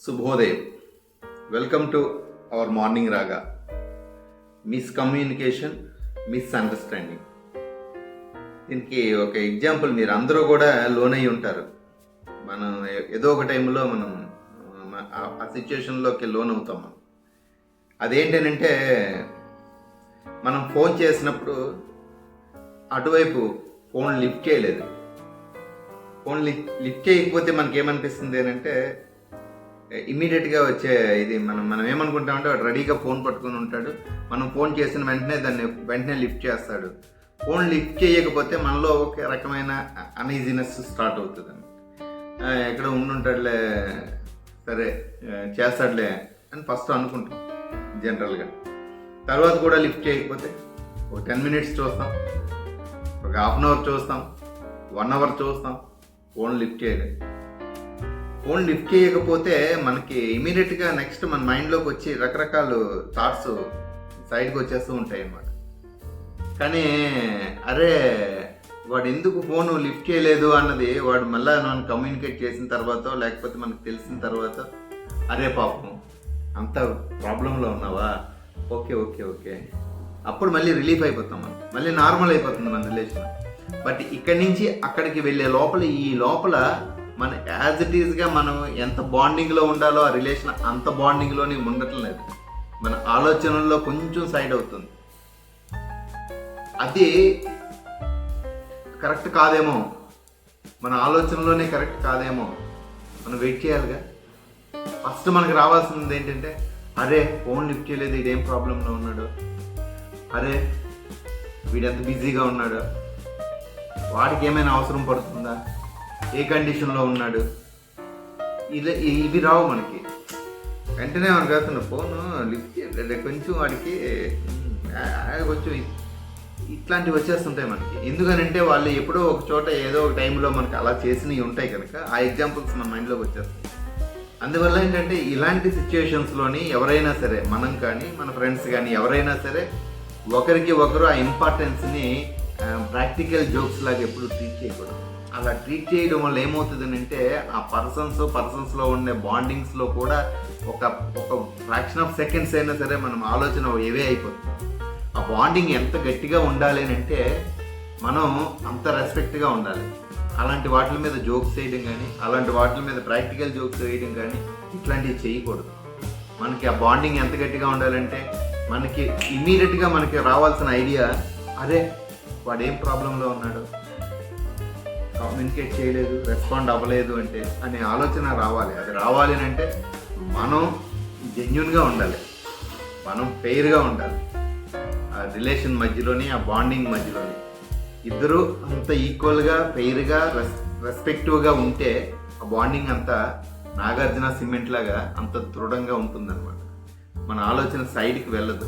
శుభోదయం. Welcome to our morning రాగా. Miscommunication, misunderstanding. దీనికి ఒక ఎగ్జాంపుల్ మీరు అందరూ కూడా లోనై ఉంటారు. మనం ఏదో ఒక టైంలో మనం ఆ సిచ్యుయేషన్లోకి లోన్ అవుతాం. మనం అదేంటంటే, మనం ఫోన్ చేసినప్పుడు అటువైపు ఫోన్ లిఫ్ట్ చేయలేదు. ఫోన్ లిఫ్ట్ చేయకపోతే మనకేమనిపిస్తుంది అని అంటే, ఇమ్మీడియట్గా వచ్చే ఇది మనం ఏమనుకుంటామంటే, వాడు రెడీగా ఫోన్ పట్టుకుని ఉంటాడు, మనం ఫోన్ చేసిన వెంటనే దాన్ని వెంటనే లిఫ్ట్ చేస్తాడు. ఫోన్ లిఫ్ట్ చేయకపోతే మనలో ఒక రకమైన అన్ఈజీనెస్ స్టార్ట్ అవుతుంది. ఎక్కడ ఉండుంటాడులే, సరే చేస్తాడులే అని ఫస్ట్ అనుకుంటాం జనరల్గా. తర్వాత కూడా లిఫ్ట్ చేయకపోతే ఒక 10 minutes చూస్తాం, ఒక 1/2 hour చూస్తాం, 1 hour చూస్తాం, ఫోన్ లిఫ్ట్ చేయలేదు. ఫోన్ లిఫ్ట్ చేయకపోతే మనకి ఇమీడియట్గా నెక్స్ట్ మన మైండ్లోకి వచ్చి రకరకాల థాట్స్ సైడ్కి వచ్చేస్తూ ఉంటాయి అన్నమాట. కానీ అరే వాడు ఎందుకు ఫోను లిఫ్ట్ చేయలేదు అన్నది వాడు మళ్ళీ మనం కమ్యూనికేట్ చేసిన తర్వాత, లేకపోతే మనకు తెలిసిన తర్వాత, అరే పాపం అంత ప్రాబ్లంలో ఉన్నావా, ఓకే ఓకే ఓకే, అప్పుడు మళ్ళీ రిలీఫ్ అయిపోతాం, మనం మళ్ళీ నార్మల్ అయిపోతుంది మన రిలేషన్. బట్ ఇక్కడి నుంచి అక్కడికి వెళ్ళే లోపల మన యాజ్ ఇట్ ఈజ్గా మనం ఎంత బాండింగ్లో ఉండాలో ఆ రిలేషన్ అంత బాండింగ్లోనే ఉండటం లేదు. మన ఆలోచనల్లో కొంచెం సైడ్ అవుతుంది. అది కరెక్ట్ కాదేమో, మన ఆలోచనలోనే కరెక్ట్ కాదేమో, మనం వెయిట్ చేయాలిగా. ఫస్ట్ మనకు రావాల్సింది ఏంటంటే, అరే ఫోన్ లిఫ్ట్ చేయలేదు, ఇదేం ప్రాబ్లంలో ఉన్నాడు, అరే వీడెంత బిజీగా ఉన్నాడు, వాడికి ఏమైనా అవసరం పడుతుందా, ఏ కండిషన్లో ఉన్నాడు, ఇవి రావు మనకి. వెంటనే మనకు వస్తున్న ఫోను లిఫ్ట్ చేయలేదు, కొంచెం వాడికి కొంచెం ఇట్లాంటివి వచ్చేస్తుంటాయి మనకి. ఎందుకనంటే వాళ్ళు ఎప్పుడో ఒక చోట ఏదో ఒక టైంలో మనకు అలా చేసినవి ఉంటాయి కనుక ఆ ఎగ్జాంపుల్స్ మన మైండ్లోకి వచ్చేస్తాయి. అందువల్ల ఏంటంటే, ఇలాంటి సిచ్యుయేషన్స్లోని ఎవరైనా సరే, మనం కానీ మన ఫ్రెండ్స్ కానీ ఎవరైనా సరే, ఒకరికి ఒకరు ఆ ఇంపార్టెన్స్ని ప్రాక్టికల్ జోక్స్ లాగా ఎప్పుడు ట్రీట్ చేయకూడదు. అలా ట్రీట్ చేయడం వల్ల ఏమవుతుంది అంటే, ఆ పర్సన్స్లో ఉండే బాండింగ్స్లో కూడా ఒక ఫ్రాక్షన్ ఆఫ్ సెకండ్స్ అయినా సరే మనం ఆలోచన ఏవే అయిపోతుంది. ఆ బాండింగ్ ఎంత గట్టిగా ఉండాలి అని అంటే, మనం అంత రెస్పెక్ట్గా ఉండాలి. అలాంటి వాటి మీద జోక్స్ వేయడం కానీ, అలాంటి వాటి మీద ప్రాక్టికల్ జోక్స్ వేయడం కానీ, ఇట్లాంటివి చేయకూడదు. మనకి ఆ బాండింగ్ ఎంత గట్టిగా ఉండాలంటే, మనకి ఇమ్మీడియట్గా మనకి రావాల్సిన ఐడియా, అరే వాడు ఏం ప్రాబ్లంలో ఉన్నాడు, కమ్యూనికేట్ చేయలేదు, రెస్పాండ్ అవ్వలేదు అంటే అనే ఆలోచన రావాలి. అది రావాలి అని అంటే మనం జెన్యూన్గా ఉండాలి, మనం ఫెయిర్గా ఉండాలి. ఆ రిలేషన్ మధ్యలోని, ఆ బాండింగ్ మధ్యలోని ఇద్దరు అంత ఈక్వల్గా, ఫెయిర్గా, రెస్పెక్టివ్గా ఉంటే ఆ బాండింగ్ అంతా నాగార్జున సిమెంట్ లాగా అంత దృఢంగా ఉంటుందన్నమాట. మన ఆలోచన సైడ్కి వెళ్ళదు.